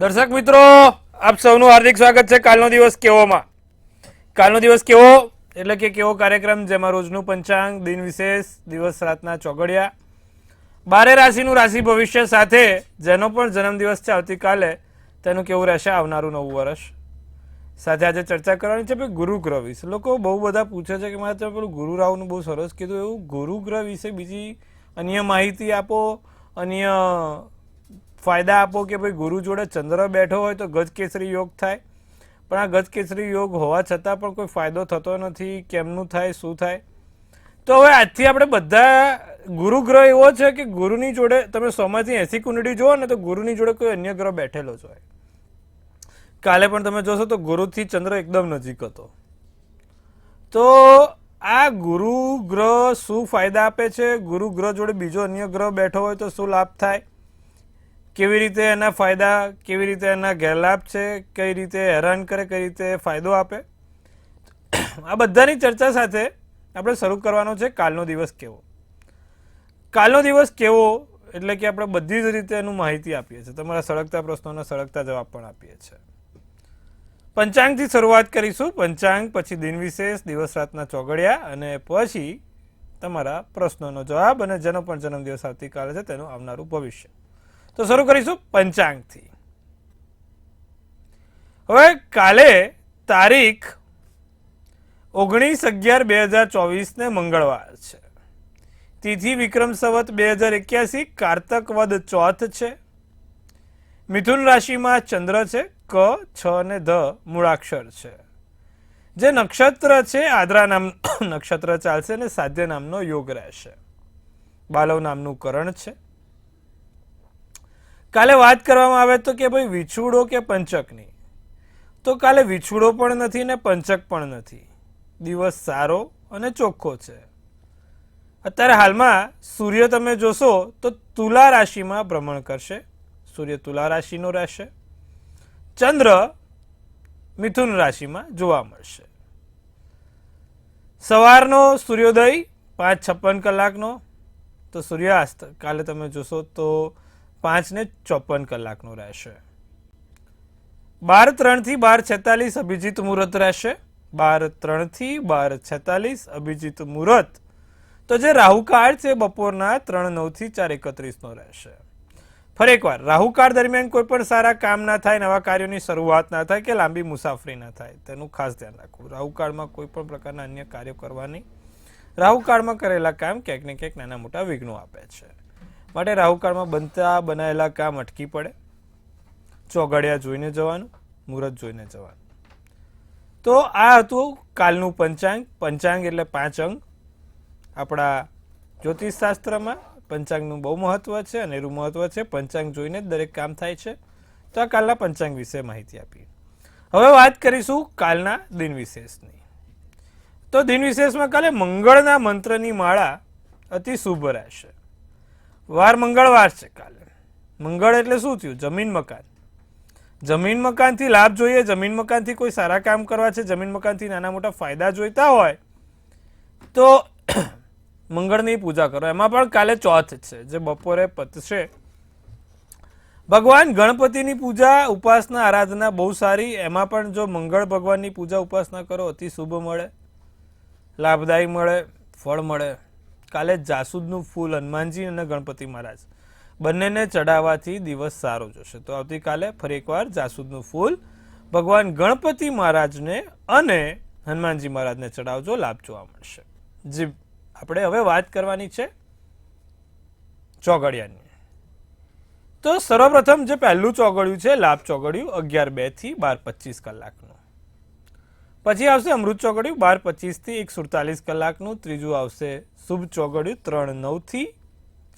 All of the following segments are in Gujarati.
દર્શક મિત્રો, આપ સૌનું હાર્દિક સ્વાગત છે કાલનો દિવસ કેવોમાં. કાલનો દિવસ કેવો એટલે કે કેવો કાર્યક્રમ જેમાં રોજનું પંચાંગ, દિન વિશેષ, દિવસ રાતના ચોગડિયા, 12 રાશિનું રાશિ ભવિષ્ય સાથે જેનો પણ જન્મદિવસ છે આવતીકાલે તેનું કેવું રહેશે આવનારું નવું વર્ષ. સાથે આજે ચર્ચા કરવાની છે ભાઈ ગુરુ ગ્રહ વિશે. લોકો બહુ બધા પૂછે છે કે મારે તમે પેલું ગુરુ રાવનું બહુ સરસ કીધું, એવું ગુરુ ગ્રહ વિશે બીજી અન્ય માહિતી આપો, અન્ય ફાયદા આપો કે ભાઈ ગુરુ જોડે ચંદ્ર બેઠો હોય તો ગજકેસરી યોગ થાય, પણ આ ગજકેસરી યોગ હોવા છતાં પણ કોઈ ફાયદો થતો નથી. કેમનું થાય, શું થાય? તો હવે આજથી આપણે બધા ગુરુ ગ્રહ એવો છે કે ગુરુની જોડે તમે 100માંથી 80 કુંડળી જુઓ ને તો ગુરુની જોડે કોઈ અન્ય ગ્રહ બેઠેલો જ હોય. કાલે પણ તમે જોશો તો ગુરુથી ચંદ્ર એકદમ નજીક હતો. તો આ ગુરુ ગ્રહ શું ફાયદા આપે છે, ગુરુ ગ્રહ જોડે બીજો અન્ય ગ્રહ બેઠો હોય તો શું લાભ થાય, કેવી રીતે એના ફાયદા, કેવી રીતે એના ગેરલાભ છે, કઈ રીતે હેરાન કરે, કઈ રીતે ફાયદો આપે, આ બધાની ચર્ચા સાથે આપણે શરૂ કરવાનો છે કાલનો દિવસ કેવો. કાલનો દિવસ કેવો એટલે કે આપણે બધી જ રીતે એનું માહિતી આપીએ છીએ, તમારા સળગતા પ્રશ્નોના સળગતા જવાબ પણ આપીએ છીએ. પંચાંગથી શરૂઆત કરીશું. પંચાંગ પછી દિન વિશેષ, દિવસ રાતના ચોગડિયા અને પછી તમારા પ્રશ્નોનો જવાબ અને જેનો પણ જન્મદિવસ આવતીકાલે છે તેનું આવનારું ભવિષ્ય. તો શરૂ કરીશું પંચાંગથી. હવે કાલે તારીખ 19/11/2024 ને મંગળવાર છે. તિથિ વિક્રમ સંવત 2081, કારતક વદ ચોથ છે. મિથુન રાશિમાં ચંદ્ર છે. ક, છ અને ધ મૂળાક્ષર છે. જે નક્ષત્ર છે આદ્રા નામનું નક્ષત્ર ચાલશે અને સાધ્ય નામનો યોગ રહેશે. બાલવ નામનું કરણ છે. કાલે વાત કરવામાં આવે તો કે ભાઈ વિછુડો કે પંચકની, તો કાલે વિછુડો પણ નથી ને પંચક પણ નથી. દિવસ સારો અને ચોખ્ખો છે. અત્યારે હાલમાં સૂર્ય તમે જોશો તો તુલા રાશિમાં ભ્રમણ કરશે. સૂર્ય તુલા રાશિનો રહેશે. ચંદ્ર મિથુન રાશિમાં જોવા મળશે. સવારનો સૂર્યોદય 5:56 કલાકનો, તો સૂર્યાસ્ત કાલે તમે જોશો તો 5:54 કલાકનો રહેશે. 12:03 થી 12:46 અભિજીત મુહૂર્ત રહેશે. 12:03 થી 12:46 અભિજીત મુહૂર્ત. તો જે રાહુકાળ છે બપોરના 3:09 થી 4:31 રહેશે. ફરી એકવાર, રાહુકાળ દરમિયાન કોઈ પણ સારા કામ ના થાય, નવા કાર્યોની શરૂઆત ના થાય કે લાંબી મુસાફરી ના થાય, તેનું ખાસ ધ્યાન રાખવું. રાહુકાળમાં કોઈ પણ પ્રકારના અન્ય કાર્યો કરવા નહીં. રાહુકાળમાં કરેલા કામ ક્યાંક ને ક્યાંક નાના મોટા વિઘ્નો આપે છે. માટે રાહુકાળમાં બનતા બનાયેલા કામ અટકી પડે. ચોગડિયા જોઈને જવાનું, મુહૂર્ત જોઈને જવાનું. તો આ હતું કાલનું પંચાંગ. પંચાંગ એટલે 5 અંગ. આપણા જ્યોતિષશાસ્ત્રમાં પંચાંગનું બહુ મહત્વ છે, અનેરું મહત્વ છે. પંચાંગ જોઈને જ દરેક કામ થાય છે. તો આ કાલના પંચાંગ વિશે માહિતી આપી. હવે વાત કરીશું કાલના દિન વિશેષની. તો દિન વિશેષમાં કાલે મંગળના મંત્રની માળા અતિ શુભ રહેશે. વાર મંગળવાર છે કાલે. મંગળ એટલે શું થયું? જમીન મકાન. જમીન મકાનથી લાભ જોઈએ, જમીન મકાનથી કોઈ સારા કામ કરવા છે, જમીન મકાનથી નાના મોટા ફાયદા જોઈતા હોય તો મંગળની પૂજા કરો. એમાં પણ કાલે ચોથ છે જે બપોરે પતશે. ભગવાન ગણપતિની પૂજા, ઉપાસના, આરાધના બહુ સારી. એમાં પણ જો મંગળ ભગવાનની પૂજા ઉપાસના કરો અતિ શુભ મળે, લાભદાયી મળે, ફળ મળે. કાલે જાસૂદનું ફૂલ હનુમાનજી અને ગણપતિ મહારાજ બંનેને ચડાવવાથી દિવસ સારો જશે. તો આવતીકાલે ફરી એકવાર જાસૂદનું ફૂલ ભગવાન ગણપતિ મહારાજને અને હનુમાનજી મહારાજને ચડાવજો, લાભ જોવા મળશે. જી, આપણે હવે વાત કરવાની છે ચોગડિયાની. તો સર્વપ્રથમ જે પહેલું ચોગડિયું છે લાભ ચોગડિયું 11:02 થી 12:25 કલાકનું. પછી આવશે અમૃત ચોગડિયું 12:25 થી 1:47 કલાકનું. ત્રીજું આવશે શુભ ચોગડિયું 3:09 થી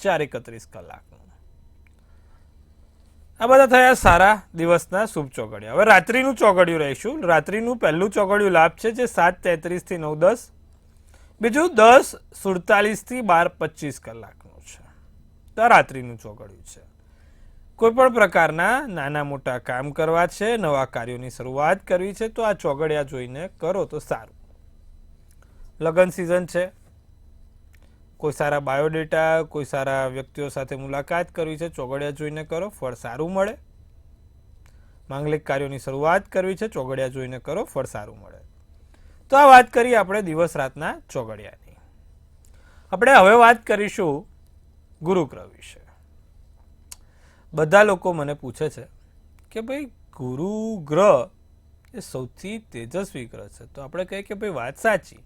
4:31 કલાકનું. આ બધા થયા સારા દિવસના શુભ ચોગડિયા. હવે રાત્રિનું ચોગડિયું રહીશું. રાત્રિનું પહેલું ચોગડિયું લાભ છે જે 7:33 થી 9:10. બીજું 10:47 થી 12:25 કલાકનું છે. તો રાત્રિનું ચોગડિયું છે. કોઈ પણ પ્રકારના નાના મોટા કામ કરવા છે, નવા કાર્યોની શરૂઆત કરવી છે તો આ ચોગડિયા જોઈને કરો તો સારું. લગ્ન સિઝન છે, કોઈ સારા બાયોડેટા, કોઈ સારા વ્યક્તિઓ સાથે મુલાકાત કરવી છે, ચોગડિયા જોઈને કરો, ફળ સારું મળે. માંગલિક કાર્યોની શરૂઆત કરવી છે, ચોઘડિયા જોઈને કરો, ફળ સારું મળે. તો આ વાત કરી આપણે દિવસ રાતના ચોઘડિયાની. આપણે હવે વાત કરીશું ગુરુગ્રહ વિશે. બધા લોકો મને પૂછે છે કે ભાઈ ગુરુ ગ્રહ એ સૌથી તેજસ્વી ગ્રહ છે. તો આપણે કહીએ કે ભાઈ વાત સાચી,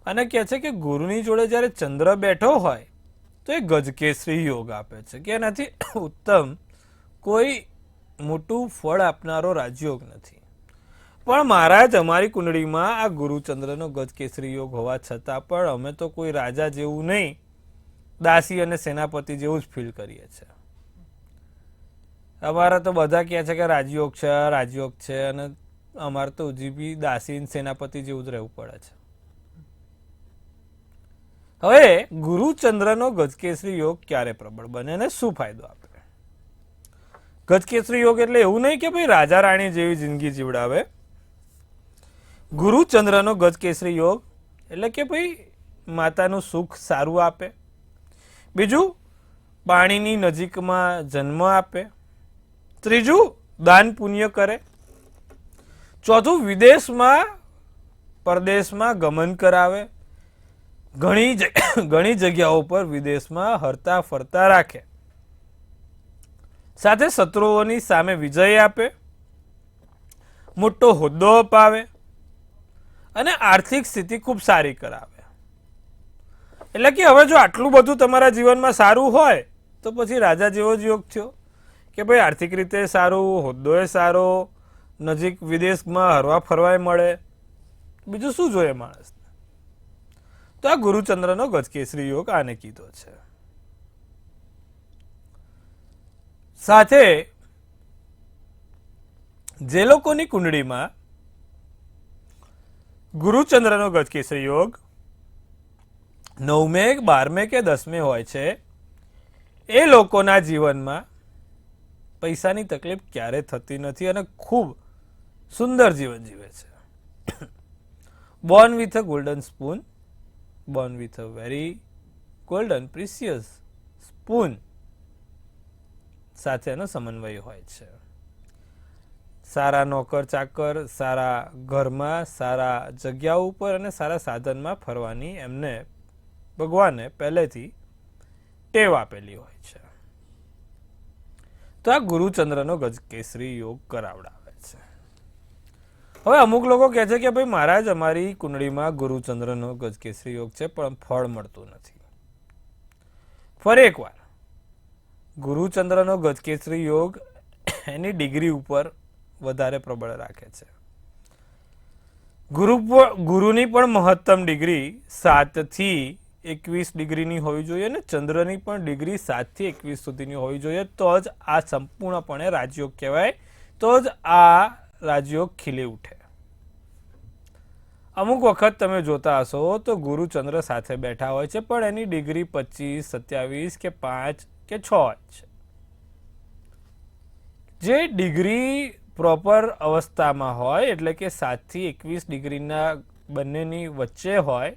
અને કહે છે કે ગુરુની જોડે જ્યારે ચંદ્ર બેઠો હોય તો એ ગજકેસરી યોગ આપે છે, કે એનાથી ઉત્તમ કોઈ મોટું ફળ આપનારો રાજયોગ નથી. પણ મહારાજ અમારી કુંડળીમાં આ ગુરુચંદ્રનો ગજકેસરી યોગ હોવા છતાં પણ અમે તો કોઈ રાજા જેવું નહીં, દાસી અને સેનાપતિ જેવું જ ફીલ કરીએ છીએ. અમારા તો બધા કહે છે કે રાજયોગ છે, રાજયોગ છે, અને અમારે તો હજી બી દાસી સેનાપતિ જેવું જ રહેવું પડે છે. હવે ગુરુચંદ્રનો ગજકેસરી યોગ ક્યારે પ્રબળ બને અને શું ફાયદો આપે? ગજકેસરી યોગ એટલે એવું નહીં કે ભાઈ રાજા રાણી જેવી જિંદગી જીવડાવે. ગુરુચંદ્રનો ગજકેસરી યોગ એટલે કે ભાઈ માતાનું સુખ સારું આપે, બીજું પાણીની નજીકમાં જન્મ આપે, ત્રીજું દાન પુણ્ય કરે, ચોથું વિદેશમાં પરદેશમાં ગમન કરાવે, ઘણી જગ્યાઓ પર વિદેશમાં હરતા ફરતા રાખે, સાથે શત્રુઓની સામે વિજય આપે, મોટો હોદ્દો અપાવે અને આર્થિક સ્થિતિ ખૂબ સારી કરાવે. એટલે કે હવે જો આટલું બધું તમારા જીવનમાં સારું હોય તો પછી રાજા જેવો જ યોગ થયો કે ભાઈ આર્થિક રીતે સારું, હોદ્દોય સારો, નજીક વિદેશમાં હરવા ફરવાય મળે, બીજું શું જોઈએ માણસને? તો આ ગુરુચંદ્રનો ગજકેસરી યોગ આને કીધો છે. સાથે જે લોકોની કુંડળીમાં ગુરુચંદ્રનો ગજકેસરી યોગ 9મે, 12મે કે 10મે હોય છે, એ લોકોના જીવનમાં પૈસાની તકલીફ ક્યારે થતી નથી અને ખૂબ સુંદર જીવન જીવે છે. Born with a golden spoon, born with a very golden precious spoon સાથેનો સમન્વય હોય છે. સારા નોકર ચાકર, સારા ઘરમાં, સારા જગ્યા ઉપર અને સારા સાધનમાં ફરવાની એમને ભગવાને પહેલેથી ટેવ આપેલી હોય છે. તો આ ગુરુચંદ્રનો ગજકેસરી યોગ કરાવડાવે છે. હવે અમુક લોકો કહે છે કે ભાઈ મહારાજ અમારી કુંડળીમાં ગુરુચંદ્રનો ગજકેસરી યોગ છે પણ ફળ મળતું નથી. ફરી એકવાર ગુરુચંદ્રનો ગજકેસરી યોગ એની ડિગ્રી ઉપર વધારે પ્રબળ રાખે છે. ગુરુની પણ મહત્તમ ડિગ્રી 7 થી 21 ડિગ્રીની હોવી જોઈએ અને ચંદ્રની પણ ડિગ્રી 7 થી 21 સુધીની હોવી જોઈએ. તો જ આ સંપૂર્ણપણે રાજયોગ કહેવાય, તો જ આ રાજયોગ ખીલી ઉઠે. અમુક વખત તમે જોતા હશો તો ગુરુ ચંદ્ર સાથે બેઠા હોય છે પણ એની ડિગ્રી 25, 27 કે 5 કે 6 છે. જે ડિગ્રી પ્રોપર અવસ્થામાં હોય એટલે કે 7 થી 21 ડિગ્રીના બંનેની વચ્ચે હોય,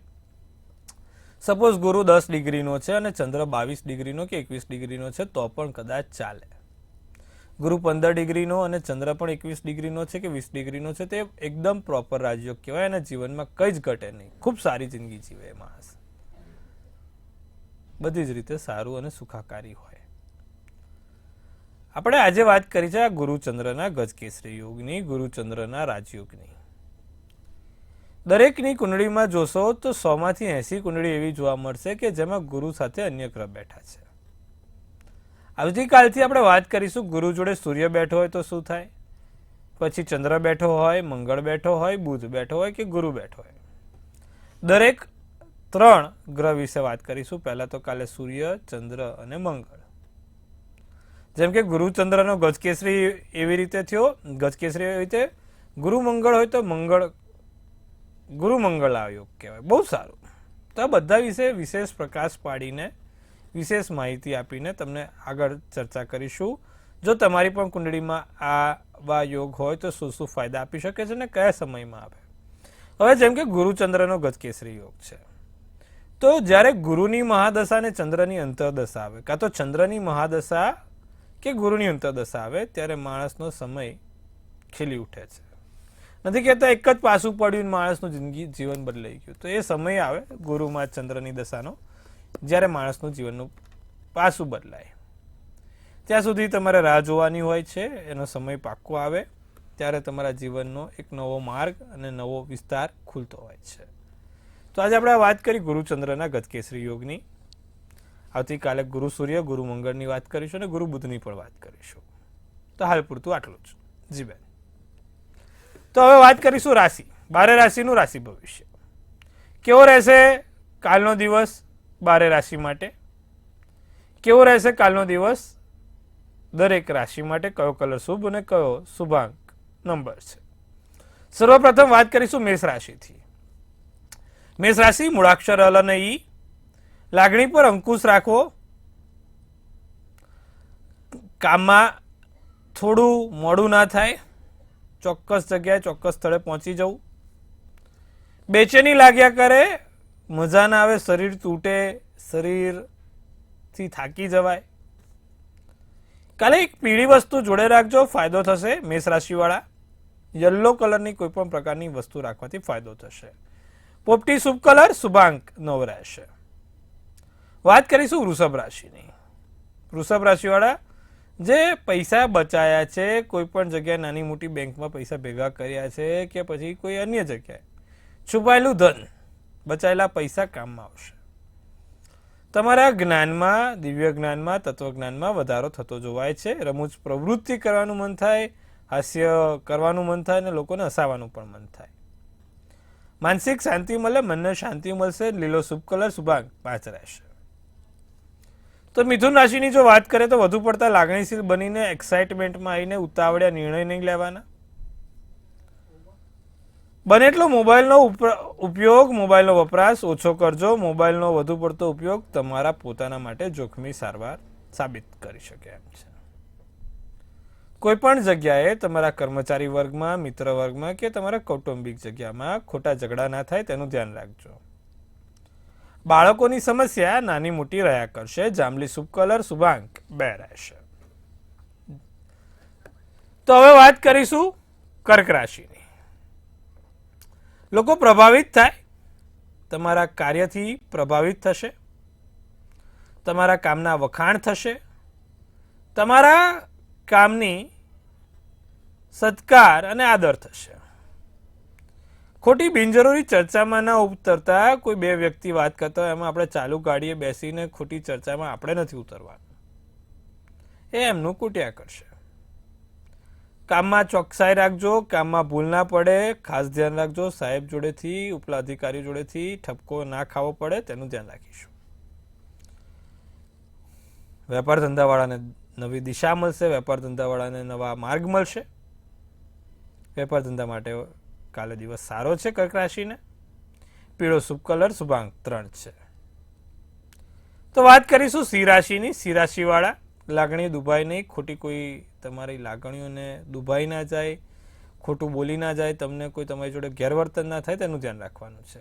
સપોઝ ગુરુ 10 ડિગ્રીનો છે અને ચંદ્ર 22 ડિગ્રીનો કે 21 ડિગ્રીનો છે તો પણ કદાચ ચાલે. ગુરુ 15 ડિગ્રીનો અને ચંદ્ર પણ 21 ડિગ્રીનો છે કે 20 ડિગ્રીનો છે, તે એકદમ પ્રોપર રાજયોગ કહેવાય અને જીવનમાં કંઈ જ ઘટે નહીં, ખૂબ સારી જિંદગી જીવે માણસ, બધી જ રીતે સારું અને સુખાકારી હોય. આપણે આજે વાત કરી છે આ ગુરુચંદ્રના ગજકેસરી યોગની, ગુરુચંદ્રના રાજયોગની. દરેકની કુંડળીમાં જોશો તો 100 માંથી 80 કુંડળી એવી જોવા મળશે કે જેમાં ગુરુ સાથે અન્ય ગ્રહ બેઠા છે. આવતીકાલથી આપણે વાત કરીશું ગુરુ જોડે સૂર્ય બેઠો હોય તો શું થાય, પછી ચંદ્ર બેઠો હોય, મંગળ બેઠો હોય, બુધ બેઠો હોય કે ગુરુ બેઠો હોય. દરેક 3 ગ્રહ વિશે વાત કરીશું. પહેલા તો કાલે સૂર્ય, ચંદ્ર અને મંગળ. જેમ કે ગુરુચંદ્રનો ગજકેસરી એવી રીતે થયો, ગજકેસરી એવી રીતે ગુરુ મંગળ હોય તો ગુરુ મંગળ યોગ કહેવાય, બહુ સારું. તો આ બધા વિશે વિશેષ પ્રકાશ પાડીને, વિશેષ માહિતી આપીને તમને આગળ ચર્ચા કરીશું. જો તમારી પણ કુંડળીમાં આવા યોગ હોય તો શું શું ફાયદા આપી શકે છે અને કયા સમયમાં આપે. હવે જેમ કે ગુરુચંદ્રનો ગજકેસરી યોગ છે, તો જ્યારે ગુરુની મહાદશા અને ચંદ્રની અંતરદશા આવે, કાં તો ચંદ્રની મહાદશા કે ગુરુની અંતરદશા આવે ત્યારે માણસનો સમય ખીલી ઉઠે છે. નથી કહેતા એક જ પાસું પડ્યું માણસનું જીવન બદલાઈ ગયું. તો એ સમય આવે ગુરુમાં ચંદ્રની દશાનો, જ્યારે માણસનું જીવનનું પાસું બદલાય. ત્યાં સુધી તમારે રાહ જોવાની હોય છે. એનો સમય પાક્કો આવે ત્યારે તમારા જીવનનો એક નવો માર્ગ અને નવો વિસ્તાર ખુલતો હોય છે. તો આજે આપણે વાત કરી ગુરુચંદ્રના ગજકેસરી યોગની. આવતીકાલે ગુરુ સૂર્ય, ગુરુ મંગળની વાત કરીશું અને ગુરુ બુધની પણ વાત કરીશું. તો હાલ પૂરતું આટલું જ. જી બેન. તો હવે વાત કરીશું રાશિ, 12 રાશિનું રાશિ ભવિષ્ય કેવો રહેશે કાલનો દિવસ 12 રાશિ માટે. કેવો રહેશે કાલનો દિવસ દરેક રાશિ માટે, કયો કલર શુભ અને કયો શુભાંક નંબર છે. સર્વપ્રથમ વાત કરીશું મેષ રાશિથી. મેષ રાશિ, મૂળાક્ષર અલ અને ઈ. લાગણી પર અંકુશ રાખવો, કામમાં થોડું મોડું ના થાય, ચોક્કસ જગ્યાએ ચોક્કસ સ્થળે પહોંચી જવું. બેચેની લાગ્યા કરે, મજા ના આવે, શરીર તૂટે, શરીરથી થાકી જવાય. કાલે એક પીળી વસ્તુ જોડે રાખજો, ફાયદો થશે. મેષ રાશિવાળા યલો કલરની કોઈ પણ પ્રકારની વસ્તુ રાખવાથી ફાયદો થશે. પોપટી શુભ કલર, શુભાંક 9 રહેશે. વાત કરીશું વૃષભ રાશિની. વૃષભ રાશિવાળા જે પૈસા બચાયા છે, કોઈ પણ જગ્યાએ નાની મોટી બેંકમાં પૈસા ભેગા કર્યા છે કે પછી કોઈ અન્ય જગ્યાએ છુપાયેલું ધન, બચાયેલા પૈસા કામમાં આવશે. તમારા જ્ઞાનમાં, દિવ્ય જ્ઞાનમાં, તત્વજ્ઞાનમાં વધારો થતો જોવાય છે. રમૂજ પ્રવૃત્તિ કરવાનું મન થાય, હાસ્ય કરવાનું મન થાય અને લોકોને હસાવવાનું પણ મન થાય. માનસિક શાંતિ મળે, મનને શાંતિ મળશે. લીલો શુભ કલર, શુભાંક 5 રહેશે. તો મિથુન રાશિની જો વાત કરીએ તો વધુ પડતા લાગણીશીલ બનીને એક્સાઇટમેન્ટમાં આવીને ઉતાવળિયા નિર્ણય નહીં લેવાના. બને એટલો મોબાઈલનો ઉપયોગ, મોબાઈલનો વપરાશ ઓછો કરજો. મોબાઈલનો વધુ પડતો ઉપયોગ તમારા પોતાના માટે જોખમી સાબિત કરી શકે એમ છે. કોઈ પણ જગ્યાએ તમારા કર્મચારી વર્ગમાં, મિત્ર વર્ગમાં કે તમારા કૌટુંબિક જગ્યામાં ખોટા ઝઘડા ના થાય તેનું ધ્યાન રાખજો. બાળકોની સમસ્યા નાની મોટી રહ્યા કરશે. જાંબલી શુભ કલર, શુભાંક 2 રહેશે. તો હવે વાત કરીશું કર્ક રાશિની. લોકો પ્રભાવિત થાય, તમારા કાર્યથી પ્રભાવિત થશે, તમારા કામના વખાણ થશે, તમારા કામની સત્કાર અને આદર થશે. ખોટી બિનજરૂરી ચર્ચામાં ના ઉતરતા. કોઈ બે વ્યક્તિ વાત કરતા હોય એમાં આપણે ચાલુ ગાડીએ બેસીને ખોટી ચર્ચામાં આપણે નથી ઉતરવાનું. એ એમનું કુટ્યા કરશે. કામમાં ચોકસાઈ રાખજો, કામમાં ભૂલ ના પડે, ખાસ ધ્યાન રાખજો. સાહેબ જોડેથી, ઉપલા અધિકારી જોડેથી ઠપકો ના ખાવો પડે તેનું ધ્યાન રાખીશું. વેપાર ધંધાવાળાને નવી દિશા મળશે, વેપાર ધંધાવાળાને નવા માર્ગ મળશે. વેપાર ધંધા માટે કાલે દિવસ સારો છે કર્ક રાશિને. પીળો શુભ કલર, શુભાંક 3 છે. તો વાત કરીશું સિંહ રાશિની. સિંહ રાશિવાળા લાગણી દુભાઈ નહીં. ખોટી કોઈ તમારી લાગણીઓને દુભાઈ ના જાય, ખોટું બોલી ના જાય, તમને કોઈ તમારી જોડે ગેરવર્તન ના થાય તેનું ધ્યાન રાખવાનું છે.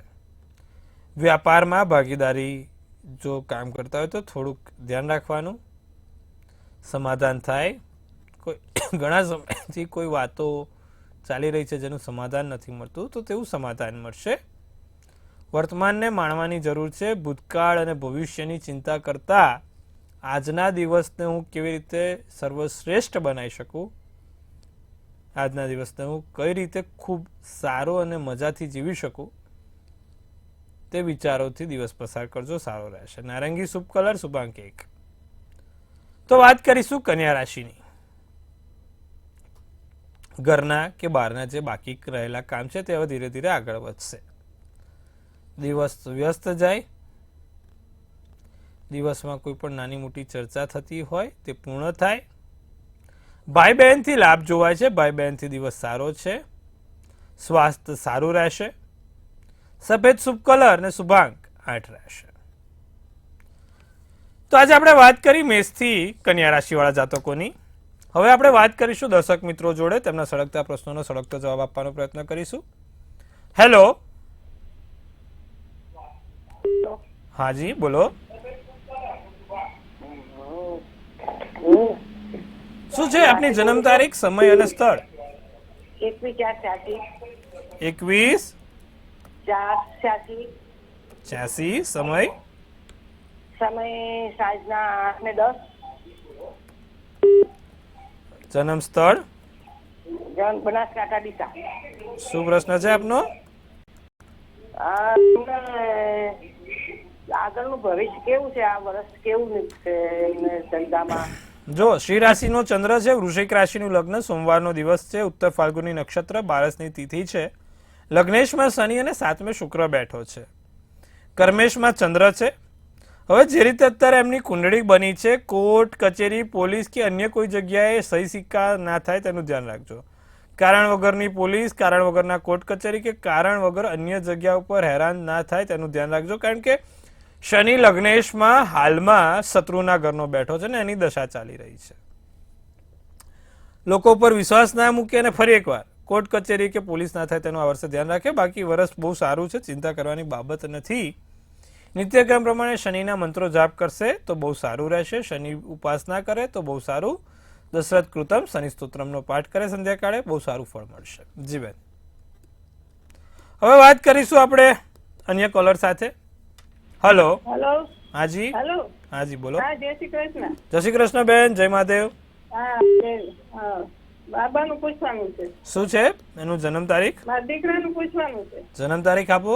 વ્યાપારમાં ભાગીદારી જો કામ કરતા હોય તો થોડુંક ધ્યાન રાખવાનું. સમાધાન થાય. કોઈ ઘણા સમયથી કોઈ વાતો ચાલી રહી છે જેનું સમાધાન નથી મળતું, તો તેવું સમાધાન મળશે. વર્તમાનને માણવાની જરૂર છે. ભૂતકાળ અને ભવિષ્યની ચિંતા કરતા આજના દિવસને હું કેવી રીતે સર્વશ્રેષ્ઠ બનાવી શકું, આજના દિવસને હું કઈ રીતે ખૂબ સારો અને મજાથી જીવી શકું, તે વિચારોથી દિવસ પસાર કરજો, સારો રહેશે. નારંગી શુભ કલર, શુભાંક 1. તો વાત કરીશું કન્યા રાશિની. ઘરના કે બહારના જે બાકી રહેલા કામ છે તે હવે ધીરે ધીરે આગળ વધશે. દિવસ વ્યસ્ત જાય. દિવસમાં કોઈ પણ નાની મોટી ચર્ચા થતી હોય તે પૂર્ણ થાય. ભાઈ બહેનથી લાભ જોવાય છે. ભાઈ બહેનથી દિવસ સારો છે. સ્વાસ્થ્ય સારું રહેશે. સફેદ શુભ કલર અને શુભાંક 8 રહેશે. તો આજે આપણે વાત કરી મેષથી કન્યા રાશિવાળા જાતકોની. હવે આપણે વાત કરીશું દર્શક મિત્રો જોડે. તેમના સળગતા પ્રશ્નોનો સળગતો જવાબ આપવાનો પ્રયત્ન કરીશું. હેલો. હાજી બોલો. શું છે આપની જન્મ તારીખ, સમય અને સ્થળ? 21/4/86. 21/4/86. સમય? સમય સાંજના 8:10. જન્મ સ્થળ? જન બનાસકાંઠા ડીસા. શું પ્રશ્ન છે આપનો? આગળનું ભવિષ્ય કેવું છે, આ વર્ષ કેવું છે ધંધામાં? જો શ્રી રાશિનો ચંદ્ર છે, વૃશ્ચિક રાશિનું લગ્ન, સોમવારનો દિવસ છે, ઉત્તર ફાલ્ગુની નક્ષત્ર, 12ની તિથિ છે, લગ્નેશમાં શનિ અને 7મે શુક્ર બેઠો છે, કર્મેશમાં ચંદ્ર છે. હવે જે રીતે અત્યારે એમની કુંડળી બની છે, કોર્ટ કચેરી પોલીસ કે અન્ય કોઈ જગ્યાએ સહી સિક્કા ના થાય તેનું ધ્યાન રાખજો. કારણ વગરની પોલીસ, કારણ વગરના કોર્ટ કચેરી કે કારણ વગર અન્ય જગ્યા ઉપર હેરાન ના થાય તેનું ધ્યાન રાખજો. કારણ કે શનિ લગ્નેશમાં હાલમાં શત્રુના ઘરનો બેઠો છે ને એની દશા ચાલી રહી છે. લોકો ઉપર વિશ્વાસ ના મૂકે અને ફરી એકવાર કોર્ટ કચેરી કે પોલીસ ના થાય તેનું આ વર્ષે ધ્યાન રાખે. બાકી વર્ષ બહુ સારું છે, ચિંતા કરવાની બાબત નથી. નિત્યક્રમ પ્રમાણે શનિના મંત્રો જાપ કરશે તો બહુ સારું રહેશે. શનિ ઉપાસના કરે તો બહુ સારું. દશરથ કૃતમ શનિ સ્તોત્રમનો પાઠ કરે સંધ્યાકાળે, બહુ સારું ફળ મળશે. જી બેન, હવે વાત કરીશું આપણે અન્ય કોલર સાથે. હેલો. હેલો. હાજી. હેલો. હાજી બોલો. હા, જય શ્રી કૃષ્ણ. જય શ્રી કૃષ્ણ બેન, જય મહાદેવ. હા, બાબાનું પૂછવાનું છે. શું છે એનું જન્મ તારીખ? મારા દીકરાનું પૂછવાનું છે. જન્મ તારીખ આપો.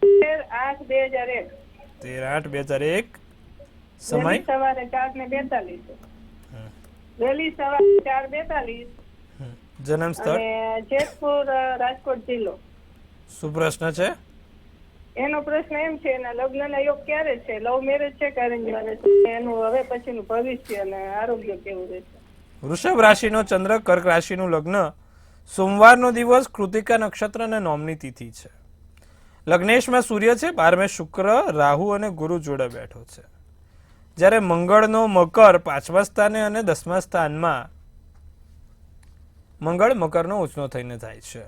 13/8/2001. 13/8/2001. સમય? વહેલી સવારે 4:42. વહેલી સવારે 4:42. જન્મ સ્થળ? અને જેતપુર, રાજકોટ જિલ્લો. શું પ્રશ્ન છે? એનો પ્રશ્ન એમ છે, એના લગ્નના યોગ ક્યારે છે? લવ મેરેજ છે કે અરેન્જ મેરેજ છે? એનું હવે પછીનું ભવિષ્ય અને આરોગ્ય કેવું રહેશે? વૃષભ રાશિનો ચંદ્ર, કર્ક રાશિનું લગ્ન, સોમવારનો દિવસ, કૃતિકા નક્ષત્ર અને નોમની તિથિ છે. લગ્નેશમાં સૂર્ય છે, 12મે શુક્ર, રાહુ અને ગુરુ જોડે બેઠો છે. જ્યારે મંગળનો મકર 5મા સ્થાને અને 10મા સ્થાનમાં મંગળ મકરનો ઉંચનો થઈને થાય છે.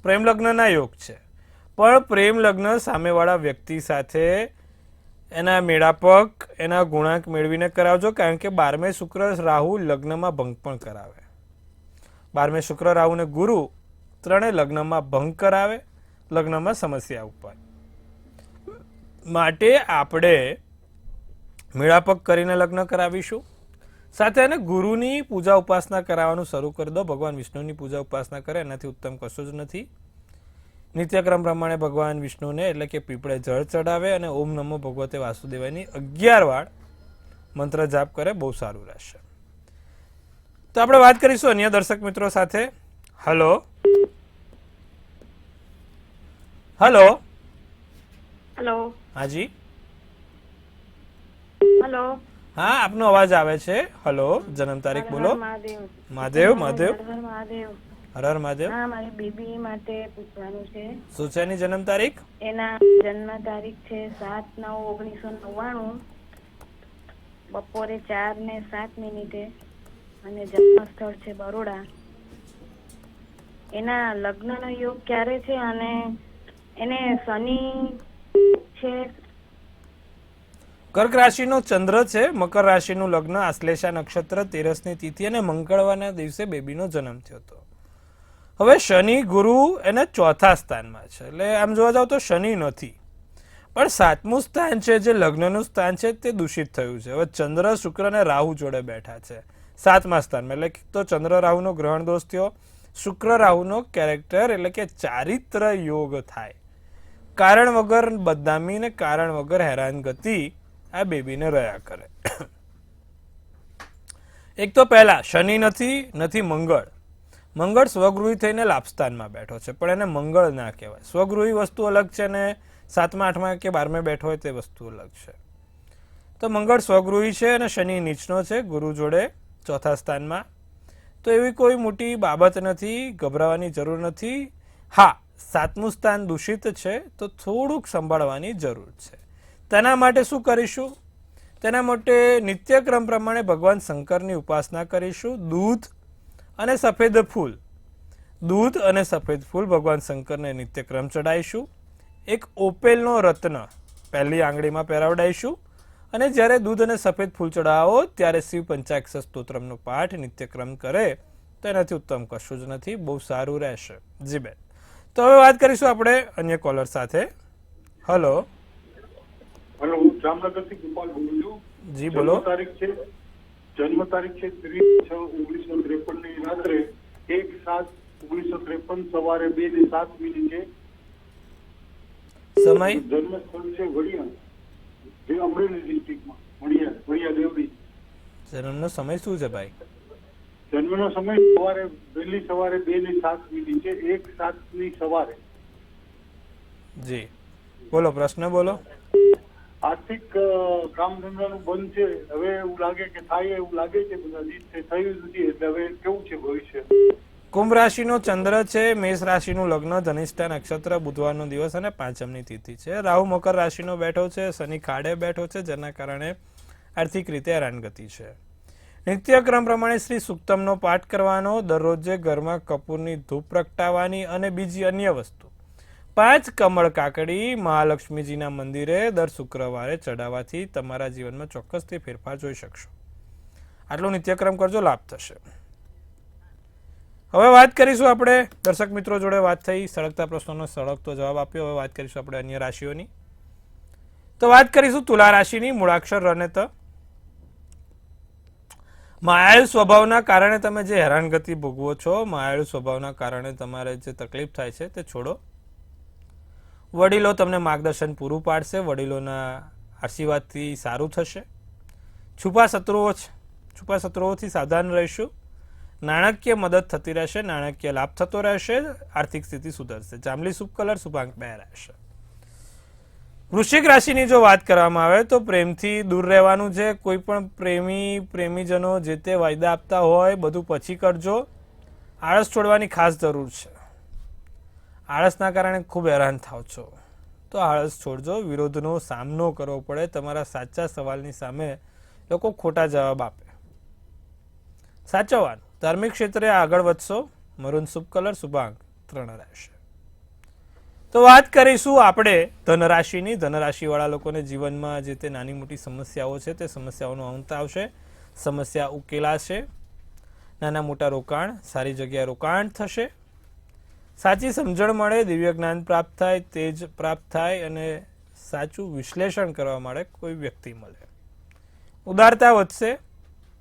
પ્રેમ લગ્નના યોગ છે, પણ પ્રેમ લગ્ન સામેવાળા વ્યક્તિ સાથે એના મેળાપક, એના ગુણાંક મેળવીને કરાવજો. કારણ કે 12મે શુક્ર રાહુ લગ્નમાં ભંગ પણ કરાવે. 12મે શુક્ર રાહુ અને ગુરુ ત્રણે લગ્નમાં ભંગ કરાવે, લગ્નમાં સમસ્યા ઉપાય. માટે આપણે મેળાપક કરીને લગ્ન કરાવીશું. સાથે એને ગુરુની પૂજા ઉપાસના કરાવવાનું શરૂ કરી દો. ભગવાન વિષ્ણુની પૂજા ઉપાસના કરે એનાથી ઉત્તમ કશું જ નથી. નિત્યક્રમ પ્રમાણે ભગવાન વિષ્ણુને એટલે કે પીપળે જળ ચડાવે અને ઓમ નમો ભગવતે વાસુદેવની 11 વાર મંત્ર જાપ કરે, બહુ સારું રહેશે. તો આપણે વાત કરીશું અન્ય દર્શક મિત્રો સાથે. હલો. હલો. હેલો. હાજી. હેલો. હા, આપનો અવાજ આવે છે. હલો. જન્મ તારીખ બોલો. મહાદેવ. મહાદેવ. મહાદેવ. મહાદેવ. હર હર મહાદેવ. હા, મારી બેબી માટે પૂછવાનું છે. શું છે એની જન્મ તારીખ? એના જન્મ તારીખ છે 7/9/1999, બપોરે 4:07 અને જન્મ સ્થળ છે બરોડા. એના લગ્નનો યોગ ક્યારે છે અને એને શનિ છે? કર્ક રાશિનો ચંદ્ર છે, મકર રાશિનું લગ્ન, આશ્લેષા નક્ષત્ર, 13ની તિથિ અને મંગળવારના દિવસે બેબીનો જન્મ થયો હતો. હવે શનિ ગુરુ એના 4થા સ્થાનમાં છે, એટલે આમ જોવા જાવ તો શનિ નથી, પણ 7મું સ્થાન છે જે લગ્નનું સ્થાન છે તે દૂષિત થયું છે. હવે ચંદ્ર શુક્ર અને રાહુ જોડે બેઠા છે 7મા સ્થાનમાં, એટલે તો ચંદ્ર રાહુનો ગ્રહણ દોષ થયો, શુક્ર રાહુનો કેરેક્ટર એટલે કે ચારિત્ર યોગ થાય. કારણ વગર બદનામી ને કારણ વગર હેરાનગતિ આ બેબીને રહ્યા કરે. એક તો પહેલા શનિ નથી મંગળ. મંગળ સ્વગૃહી થઈને લાભસ્થાનમાં બેઠો છે, પણ એને મંગળ ના કહેવાય. સ્વગૃહી વસ્તુ અલગ છે ને 7મા 8મા કે 12મા બેઠો હોય તે વસ્તુ અલગ છે. તો મંગળ સ્વગૃહી છે અને શનિ નીચનો છે ગુરુ જોડે 4થા સ્થાનમાં. તો એવી કોઈ મોટી બાબત નથી, ગભરાવાની જરૂર નથી. હા, 7મું સ્થાન દૂષિત છે તો થોડુંક સંભાળવાની જરૂર છે. તેના માટે શું કરીશું? તેના માટે નિત્યક્રમ પ્રમાણે ભગવાન શંકરની ઉપાસના કરીશું. દૂધ અને સફેદ ફૂલ ભગવાન શંકરને નિત્યક્રમ ચડાવીશું. એક ઓપેલનો રત્ન પહેલી આંગળીમાં પહેરાવડાવીશું અને જ્યારે દૂધ અને સફેદ ફૂલ ચડાવો ત્યારે શિવ પંચાક્ષર સ્તોત્રમનો પાઠ નિત્યક્રમ કરે તો એનાથી ઉત્તમ કશું જ નથી. બહુ સારું રહેશે. જી બેન. તો હવે વાત કરીશું આપણે અન્ય કોલર સાથે. હલો. હલો, હું જામનગરથી ગોપાલ બોલું છું. જી બોલો. જન્મ તારીખ છે 30/6/1953 ની રાત્રે 1/7/1953 સવારે 2:07 સમય જન્મ સ્થળ છે વડિયા, જે અમરેલી ડિસ્ટ્રિક્ટમાં વડિયા દેવડી. જન્મનો સમય શું છે ભાઈ? જન્મનો સમય વહેલી સવારે 2:07 છે, 1/7 સવારે. જી બોલો, પ્રશ્ન બોલો. આર્થિક કામ ધંધાનું બંધ છે. હવે એવું લાગે કે થાય એવું લાગે છે, બધા દિવસે થયું નથી. એટલે હવે કેવું છે ભવિષ્ય? કુંભ રાશિનો ચંદ્ર છે, મેષ રાશિનું લગ્ન, ધનિષ્ઠા નક્ષત્ર, બુધવારનો દિવસ અને પાંચમની તિથિ છે. રાહુ મકર રાશિનો બેઠો છે, શનિ ખાડે બેઠો છે, જેના કારણે આર્થિક રીતે હેરાનગતિ છે. નિત્યક્રમ પ્રમાણે શ્રી સુક્તમનો પાઠ કરવાનો, દરરોજે ઘરમાં કપૂરની ધૂપ પ્રગટાવવાની અને બીજી અન્ય વસ્તુ 5 કમળ કાકડી મહાલક્ષ્મીજીના મંદિરે દર શુક્રવારે ચડાવવાથી તમારા જીવનમાં ચોક્કસથી ફેરફાર જોઈ શકશો. આટલો નિત્યક્રમ કરજો, લાભ થશે. હવે વાત કરીશું આપણે, દર્શક મિત્રો જોડે વાત થઈ, સળગતા પ્રશ્નોનો સળગતો જવાબ આપ્યો. હવે વાત કરીશું આપણે અન્ય રાશિઓની. તો વાત કરીશું તુલા રાશિની. મૂળાક્ષર ર ને ત. માયાળુ સ્વભાવના કારણે તમે જે હેરાનગતિ ભોગવો છો, માયાળુ સ્વભાવના કારણે તમારે જે તકલીફ થાય છે તે છોડો. વડીલો તમને માર્ગદર્શન પૂરું પાડશે. વડીલોના આશીર્વાદથી સારું થશે. છુપા શત્રુઓથી સાવધાન રહીશું. નાણાકીય મદદ થતી રહેશે, નાણાકીય લાભ થતો રહેશે, આર્થિક સ્થિતિ સુધરશે. જાંબલી શુભ કલર, શુભાંક 2 રહેશે. વૃશ્ચિક રાશિની જો વાત કરવામાં આવે તો પ્રેમથી દૂર રહેવાનું છે. કોઈ પણ પ્રેમીજનો જે તે વાયદા આપતા હોય બધું પછી કરજો. આળસ છોડવાની ખાસ જરૂર છે. આળસના કારણે ખૂબ હેરાન થાવ છો તો આળસ છોડજો. વિરોધનો સામનો કરવો પડે. તમારા સાચા સવાલની સામે લોકો ખોટા જવાબ આપે. સાચવવાનું. ધાર્મિક ક્ષેત્રે આગળ વધશો. મરૂન શુભ કલર, શુભાંક 3 રહેશે. તો વાત કરીશું આપણે ધનરાશિની. ધનરાશિવાળા લોકોને જીવનમાં જે તે નાની મોટી સમસ્યાઓ છે તે સમસ્યાઓનો અંત આવશે. સમસ્યા ઉકેલાશે. નાના મોટા રોકાણ, સારી જગ્યાએ રોકાણ થશે. સાચી સમજણ મળે, દિવ્ય જ્ઞાન પ્રાપ્ત થાય, તેજ પ્રાપ્ત થાય અને સાચું વિશ્લેષણ કરવા માટે કોઈ વ્યક્તિ મળે. ઉદારતા વધશે.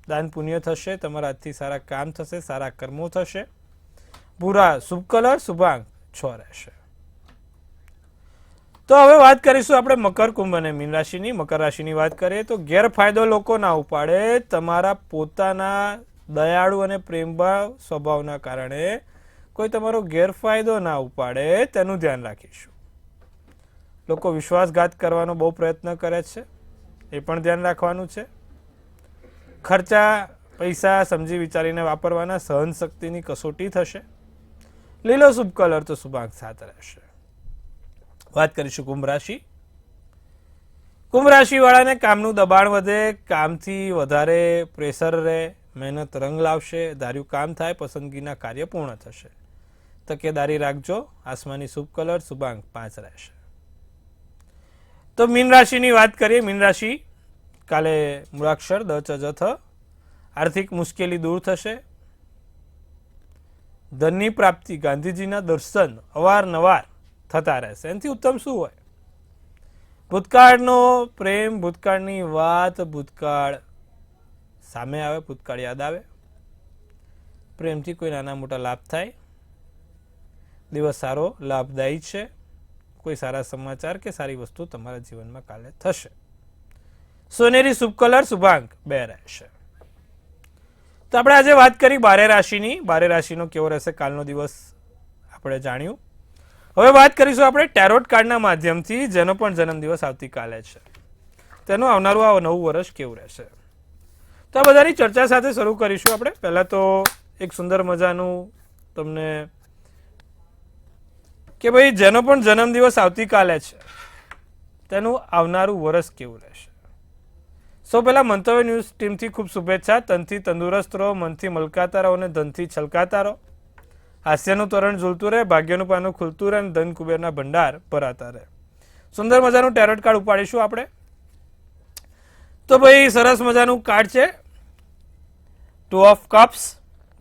દાન પુણ્ય થશે. તમારા હાથથી સારા કામ થશે, સારા કર્મો થશે. ભૂરા શુભ કલર, શુભાંક 6 રહેશે. તો હવે વાત કરીશું આપણે મકર, કુંભ અને મીન રાશિની. મકર રાશિની વાત કરીએ તો ગેરફાયદો લોકો ના ઉપાડે. તમારા પોતાના દયાળુ અને પ્રેમભાવ સ્વભાવના કારણે કોઈ તમારો ગેરફાયદો ના ઉપાડે તેનું ધ્યાન રાખીશું. લોકો વિશ્વાસઘાત કરવાનો બહુ પ્રયત્ન કરે છે, એ પણ ધ્યાન રાખવાનું છે. ખર્ચા પૈસા સમજી વિચારીને વાપરવાના. સહન શક્તિની કસોટી થશે. લીલો શુભ કલર તો શુભાંક 7 રહેશે. વાત કરીશું કુંભ રાશિ. કુંભ રાશિ વાળાને કામનું દબાણ વધે, કામથી વધારે પ્રેશર રહે, મહેનત રંગ લાવશે, ધાર્યું કામ થાય, પસંદગીના કાર્ય પૂર્ણ થશે. તકેદારી રાખજો. આસમાની શુભ કલર, શુભાંક 5 રહેશે. તો મીન રાશિની વાત કરીએ. મીન રાશિ કાલે મૂળાક્ષર દ ચ જ થ. આર્થિક મુશ્કેલી દૂર થશે. ધનની પ્રાપ્તિ, ગાંધીજીના દર્શન અવારનવાર થતા રહેશે. એનાથી ઉત્તમ શું હોય? ભૂતકાળનો પ્રેમ, ભૂતકાળની વાત, ભૂતકાળ સામે આવે, ભૂતકાળ યાદ આવે. પ્રેમથી કોઈ નાના મોટા લાભ થાય. દિવસ સારો લાભદાયી છે. કોઈ સારા સમાચાર કે સારી વસ્તુ તમારા જીવનમાં કાલે થશે. સોનેરી શુભ કલર, શુભાંક 2 રહેશે. તો આપણે આજે વાત કરી 12 રાશિની. 12 રાશિનો કેવો રહેશે કાલનો દિવસ આપણે જાણ્યું. હવે વાત કરીશું આપણે ટેરોટ કાર્ડના માધ્યમથી, જેનો પણ જન્મદિવસ આવતીકાલે છે, તેનું આવનારું આ નવું વર્ષ કેવું રહેશે. તો આ બધાની ચર્ચા સાથે શરૂ કરીશું આપણે. પહેલાં તો એક સુંદર મજાનું તમને કે ભાઈ જેનો પણ જન્મદિવસ આવતીકાલે છે તેનું આવનારું વર્ષ કેવું રહેશે. સૌ પહેલા મંતવ્ય ન્યૂઝ ટીમથી ખૂબ શુભેચ્છા. તનથી તંદુરસ્ત રહો, મનથી મલકાતા રહો અને ધનથી છલકાતા રહો. હાસ્યનું તોરણ ઝૂલતું રહે, ભાગ્યનું પાનું ખુલતું રહે અને ધન કુબેરના ભંડાર ભરાતા રહે. સુંદર મજાનું ટેરોટ કાર્ડ ઉપાડીશું આપણે. તો ભાઈ સરસ મજાનું કાર્ડ છે, 2 ઓફ કપ્સ,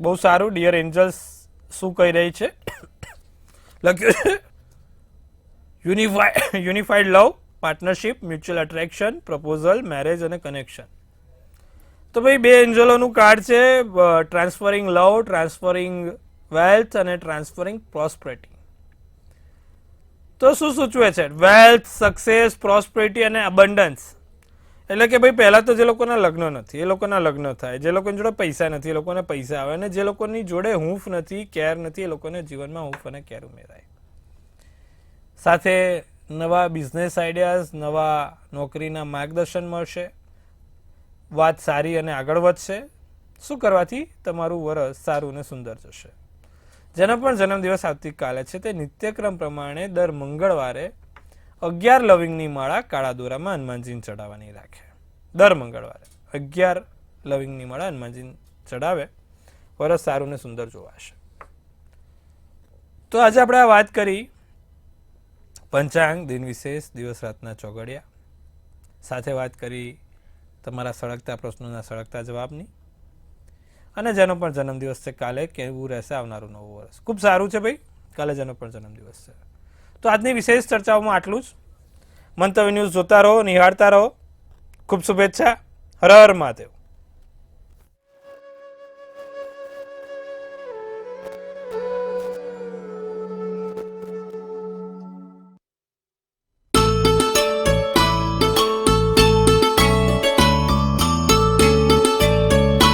બહુ સારું. ડિયર એન્જલ્સ શું કહી રહી છે લખ્યું છે unified love, partnership, mutual attraction, proposal, marriage અને કનેક્શન. તો ભાઈ 2 એન્જલોનું કાર્ડ છે, ટ્રાન્સફરિંગ લવ, ટ્રાન્સફરિંગ વેલ્થ અને ટ્રાન્સફરિંગ પ્રોસ્પેરિટી. તો શું સૂચવે છે? વેલ્થ, સક્સેસ, પ્રોસ્પેરિટી અને અબન્ડન્સ. એટલે કે ભાઈ પહેલા તો જે લોકોના લગ્ન નથી એ લોકોના લગ્ન થાય, જે લોકોની જોડે પૈસા નથી એ લોકોને પૈસા આવે, અને જે લોકોની જોડે હૂંફ નથી, કેર નથી, એ લોકોને જીવનમાં હૂંફ અને કેર ઉમેરાય. સાથે નવા બિઝનેસ આઈડિયાઝ, નવા નોકરીના માર્ગદર્શન મળશે, વાત સારી અને આગળ વધશે. શું કરવાથી તમારું વરસ સારું અને સુંદર જશે. જેનો પણ જન્મદિવસ આવતીકાલે છે તે નિત્યક્રમ પ્રમાણે દર મંગળવારે 11 લવિંગની માળા કાળા દોરામાં હનુમાનજીને ચડાવવાની રાખે. દર મંગળવારે 11 લવિંગની માળા હનુમાનજીને ચડાવે, વરસ સારું ને સુંદર જોવાશે. તો આજે આપણે આ વાત કરી પંચાંગ, દિન વિશેષ, દિવસ રાતના ચોઘડિયા, સાથે વાત કરી તમારા સળગતા પ્રશ્નોના સળગતા જવાબની, અને જેનો પણ જન્મદિવસ છે કાલે કેવું રહેશે આવનારું નવું વર્ષ. ખૂબ સારું છે ભાઈ, કાલે જેનો પણ જન્મદિવસ છે. તો આજની વિશેષ ચર્ચાઓમાં આટલું જ. મંતવ્ય ન્યૂઝ જોતા રહો, નિહાળતા રહો. ખૂબ શુભેચ્છા. હર હર મહાદેવ.